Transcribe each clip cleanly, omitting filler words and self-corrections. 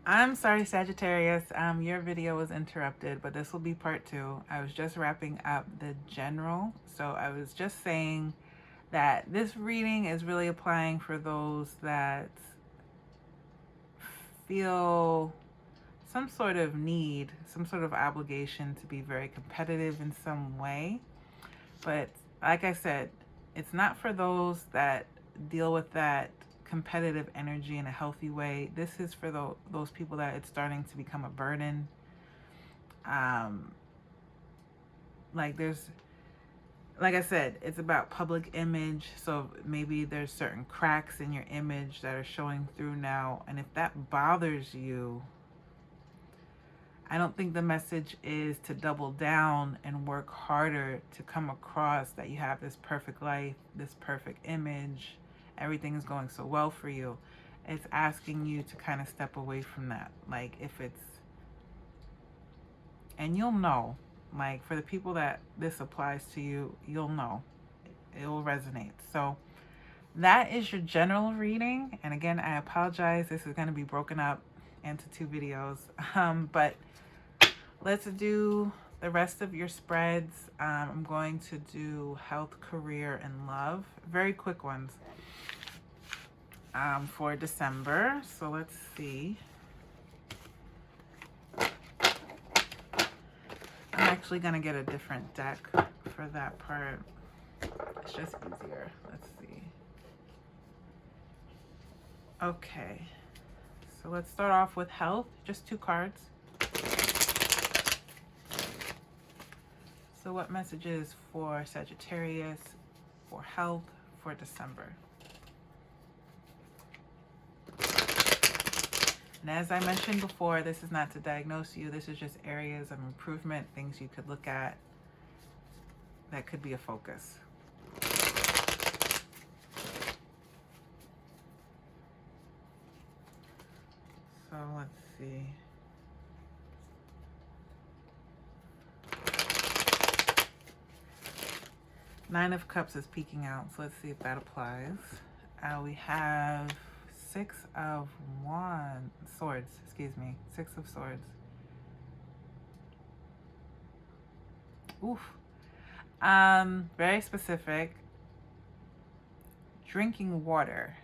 I'm sorry, Sagittarius. Your video was interrupted, but this will be part two. I was just wrapping up the general. So I was just saying that this reading is really applying for those that feel some sort of need, some sort of obligation to be very competitive in some way. But like I said, it's not for those that deal with that competitive energy in a healthy way. This is for those people that it's starting to become a burden. Um, like there's, like I said, it's about public image. So maybe there's certain cracks in your image that are showing through now. And if that bothers you, I don't think the message is to double down and work harder to come across that you have this perfect life, this perfect image, everything is going so well for you. It's asking you to kind of step away from that. Like if it's, and you'll know, like for the people that this applies to you, you'll know. It will resonate. So that is your general reading. And again, I apologize. This is going to be broken up into two videos. But let's do the rest of your spreads. I'm going to do health, career, and love. Very quick ones for December. So let's see. I'm actually going to get a different deck for that part. It's just easier. Let's see. Okay. So let's start off with health. Just two cards. So what messages for Sagittarius, for health, for December? And as I mentioned before, this is not to diagnose you. This is just areas of improvement, things you could look at that could be a focus. So let's see. Nine of Cups is peeking out, so let's see if that applies. We have Six of Swords, excuse me. Six of Swords. Oof. Very specific. Drinking water.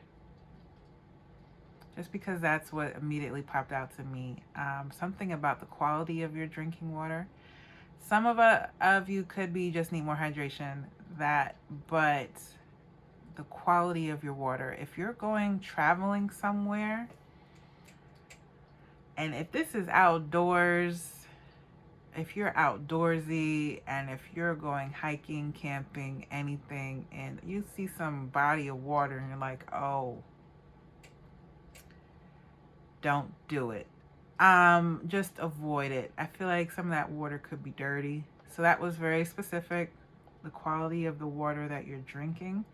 Just because that's what immediately popped out to me. Something about the quality of your drinking water. Some of you could be just need more hydration. But the quality of your water. If you're going traveling somewhere, and if this is outdoors, if you're outdoorsy, and if you're going hiking, camping, anything, and you see some body of water and you're like, oh, don't do it. Just avoid it. I feel like some of that water could be dirty. So that was very specific. The quality of the water that you're drinking,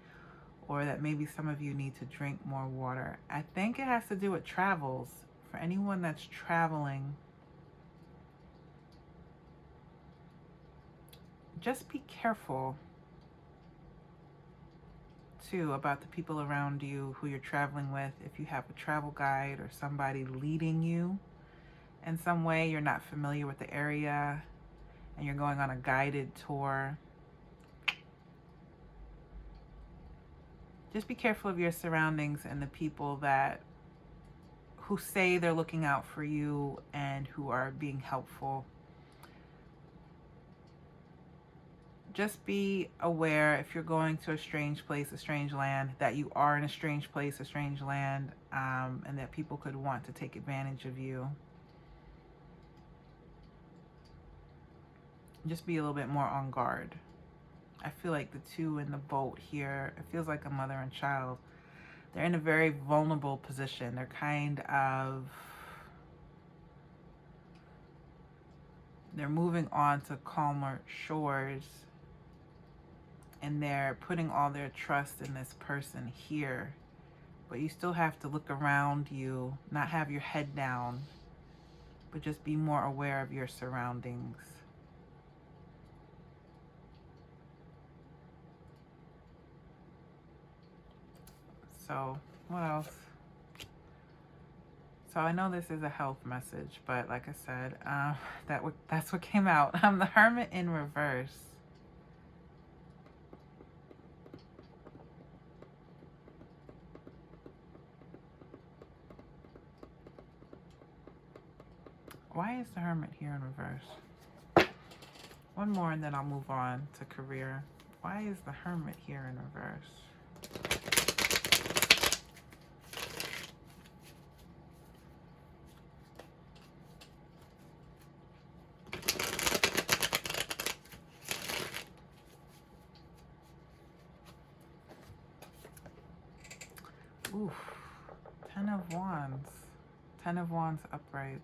or that maybe some of you need to drink more water. I think it has to do with travels. For anyone that's traveling, just be careful too about the people around you who you're traveling with. If you have a travel guide or somebody leading you in some way, you're not familiar with the area and you're going on a guided tour, just be careful of your surroundings and the people who say they're looking out for you and who are being helpful. Just be aware if you're going to a strange place, a strange land, that you are in a strange place, a strange land, and that people could want to take advantage of you. Just be a little bit more on guard. I feel like the two in the boat here, it feels like a mother and child. They're in a very vulnerable position. They're moving on to calmer shores, and they're putting all their trust in this person here. But you still have to look around you, not have your head down, but just be more aware of your surroundings. So, what else? So I know this is a health message, but like I said, that's what came out. The Hermit in reverse. Why is the Hermit here in reverse? One more and then I'll move on to career. Why is the Hermit here in reverse? Oof. 10 of Wands. 10 of Wands upright.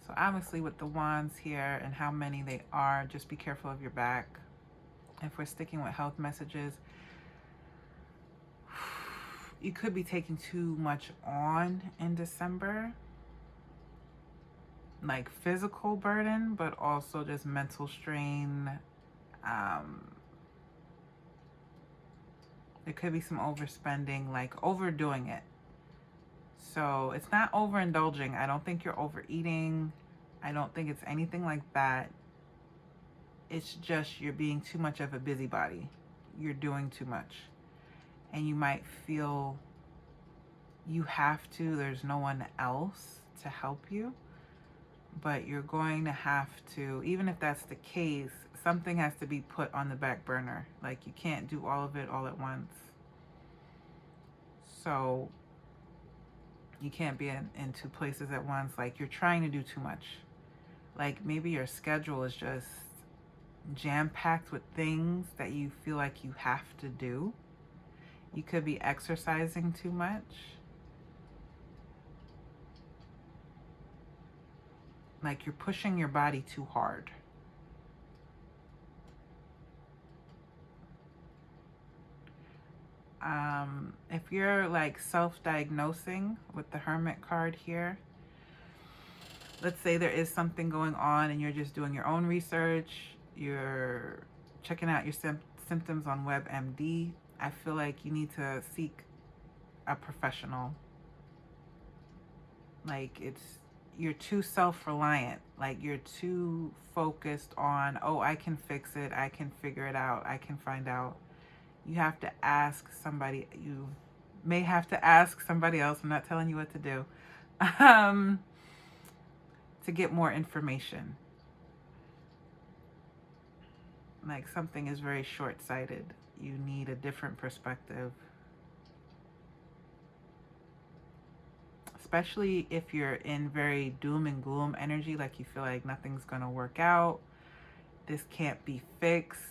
So obviously with the wands here and how many they are, just be careful of your back. If we're sticking with health messages, you could be taking too much on in December. Like physical burden, but also just mental strain. There could be some overspending, like overdoing it. So it's not overindulging. I don't think you're overeating. I don't think it's anything like that. It's just you're being too much of a busybody. You're doing too much. And you might feel you have to. There's no one else to help you. But you're going to have to, even if that's the case, something has to be put on the back burner. Like you can't do all of it all at once. So you can't be in two places at once. Like you're trying to do too much. Like maybe your schedule is just jam-packed with things that you feel like you have to do. You could be exercising too much. Like you're pushing your body too hard. If you're like self-diagnosing with the Hermit card here, let's say there is something going on and you're just doing your own research, you're checking out your symptoms on WebMD, I feel like you need to seek a professional. Like you're too self-reliant. Like you're too focused on, oh, I can fix it, I can figure it out, I can find out. You have to ask somebody. You may have to ask somebody else. I'm not telling you what to do. To get more information. Like something is very short-sighted. You need a different perspective. Especially if you're in very doom and gloom energy, like you feel like nothing's going to work out. This can't be fixed.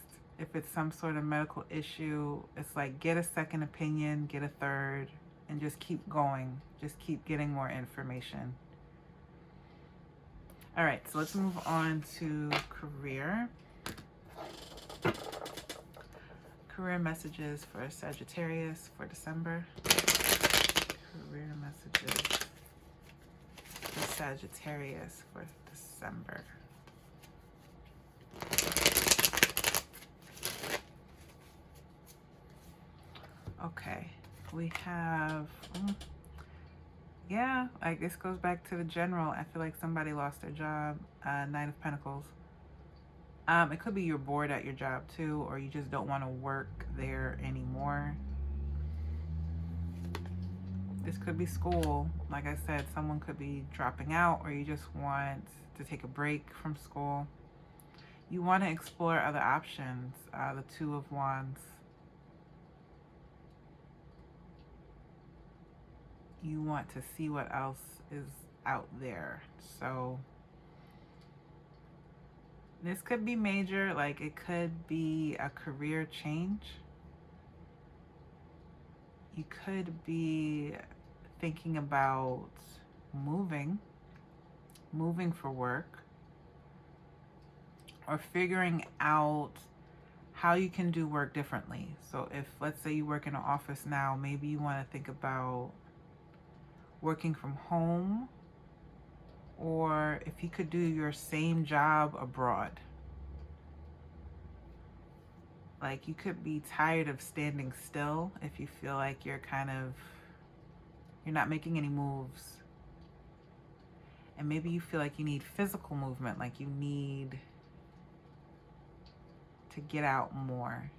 If it's some sort of medical issue, it's like get a second opinion, get a third, and just keep going. Just keep getting more information. All right, so let's move on to career. Career messages for Sagittarius for December. Career messages for Sagittarius for December. Okay, we have, yeah, like this goes back to the general. I feel like somebody lost their job. Nine of Pentacles. It could be you're bored at your job too, or you just don't want to work there anymore. This could be school. Like I said, someone could be dropping out, or you just want to take a break from school. You want to explore other options. The Two of Wands. You want to see what else is out there. So this could be major. Like it could be a career change. You could be thinking about moving for work, or figuring out how you can do work differently. So if, let's say you work in an office now, maybe you want to think about working from home, or if you could do your same job abroad. Like you could be tired of standing still if you feel like you're kind of You're not making any moves. And maybe you feel like you need physical movement, like you need to get out more.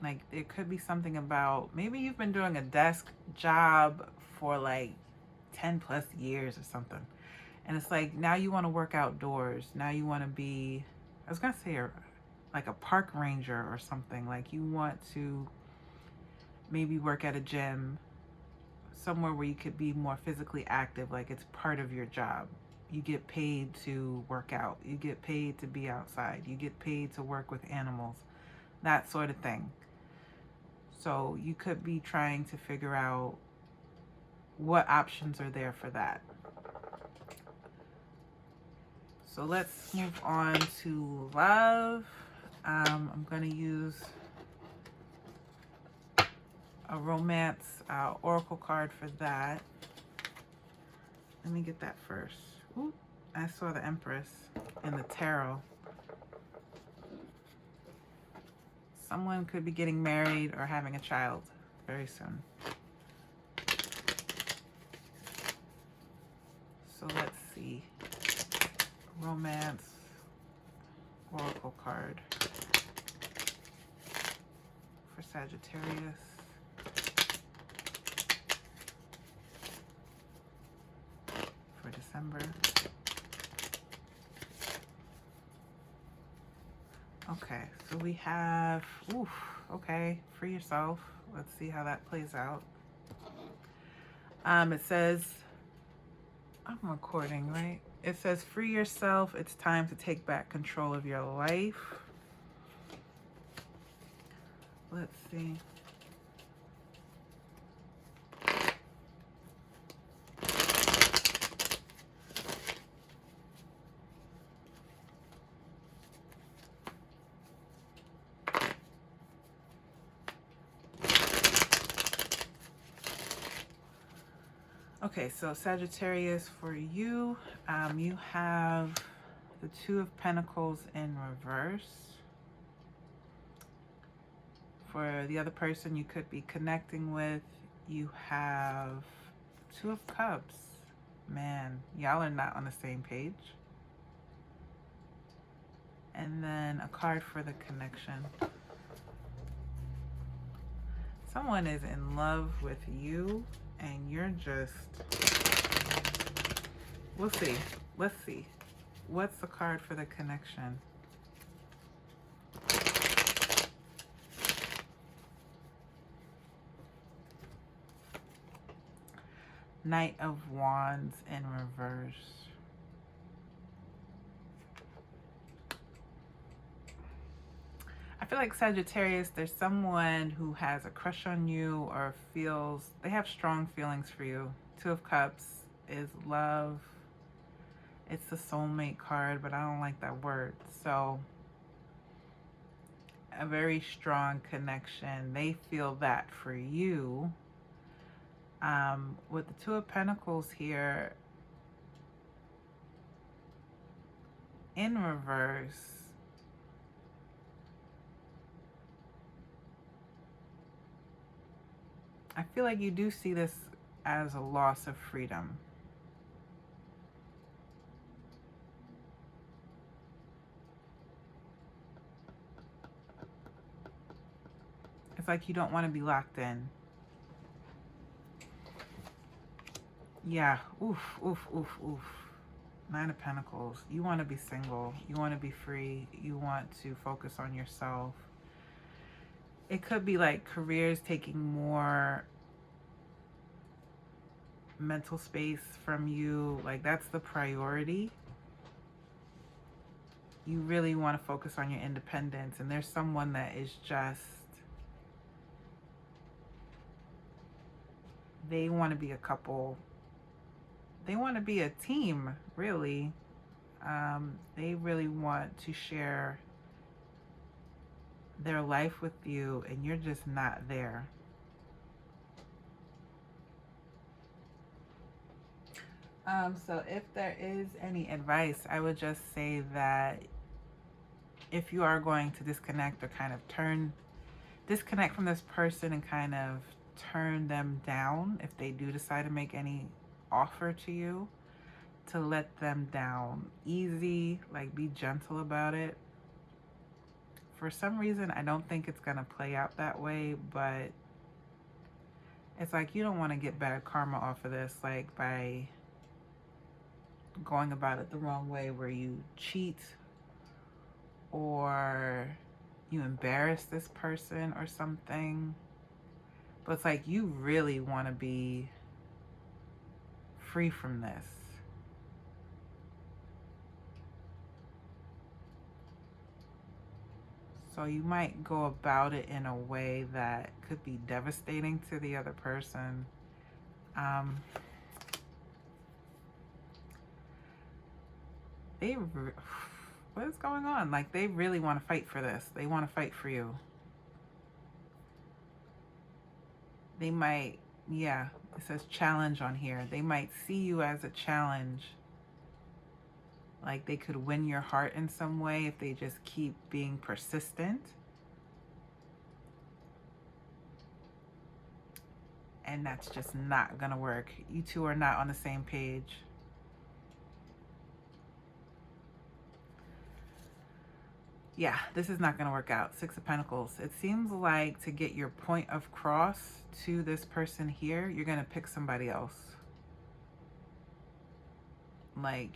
Like it could be something about, maybe you've been doing a desk job for like 10 plus years or something. And it's like now you want to work outdoors. Now you want to be, I was going to say like a park ranger or something. Like you want to maybe work at a gym, somewhere where you could be more physically active, like it's part of your job. You get paid to work out. You get paid to be outside. You get paid to work with animals, that sort of thing. So you could be trying to figure out what options are there for that. So let's move on to love. I'm going to use a romance oracle card for that. Let me get that first. Ooh, I saw the Empress in the tarot. Someone could be getting married or having a child very soon. So let's see. Romance oracle card for Sagittarius. For December. Okay, so we have, okay, free yourself. Let's see how that plays out. It says, I'm recording, right? It says, free yourself. It's time to take back control of your life. Let's see. Okay, so Sagittarius, for you, you have the Two of Pentacles in reverse. For the other person you could be connecting with, you have Two of Cups. Man, y'all are not on the same page. And then a card for the connection. Someone is in love with you and you're just, we'll see. Let's see. What's the card for the connection? Knight of Wands in reverse. I feel like Sagittarius, there's someone who has a crush on you or feels, they have strong feelings for you. Two of Cups is love. It's the soulmate card, but I don't like that word. So a very strong connection. They feel that for you. With the Two of Pentacles here in reverse, I feel like you do see this as a loss of freedom. It's like you don't want to be locked in. Yeah, oof, oof, oof, oof. Nine of Pentacles. You want to be single. You want to be free. You want to focus on yourself. It could be like careers taking more mental space from you. Like that's the priority. You really want to focus on your independence. And there's someone that is just, they want to be a couple. They want to be a team, really. They really want to share their life with you, and you're just not there. So if there is any advice, I would just say that if you are going to disconnect or kind of turn disconnect from this person and kind of turn them down if they do decide to make any offer to you, to let them down easy, like be gentle about it. For some reason, I don't think it's going to play out that way, but it's like you don't want to get bad karma off of this, like by going about it the wrong way where you cheat or you embarrass this person or something. But it's like you really want to be free from this. So you might go about it in a way that could be devastating to the other person. What is going on? Like, they really want to fight for this. They want to fight for you. They might, yeah, it says challenge on here. They might see you as a challenge. Like, they could win your heart in some way if they just keep being persistent. And that's just not gonna work. You two are not on the same page. Yeah, this is not gonna work out. Six of Pentacles. It seems like to get your point of cross to this person here, you're gonna pick somebody else. Like,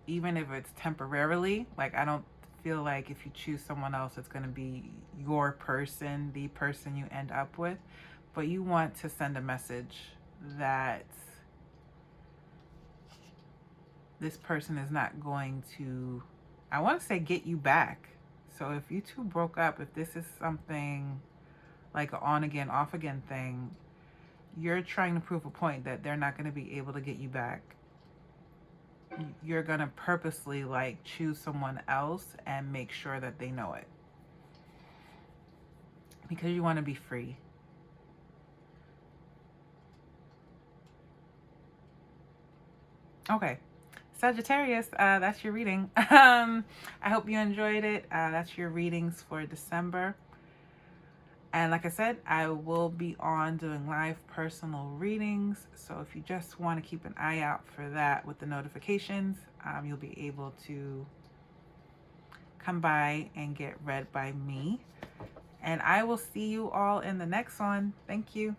even if it's temporarily, like, I don't feel like if you choose someone else, it's gonna be your person, the person you end up with. But you want to send a message that this person is not going to, I want to say, get you back. So if you two broke up, if this is something like an on again, off again thing, you're trying to prove a point that they're not going to be able to get you back. You're going to purposely like choose someone else and make sure that they know it. Because you want to be free. Okay, Sagittarius, that's your reading. I hope you enjoyed it. That's your readings for December. And like I said, I will be on doing live personal readings. So if you just want to keep an eye out for that with the notifications, you'll be able to come by and get read by me. And I will see you all in the next one. Thank you.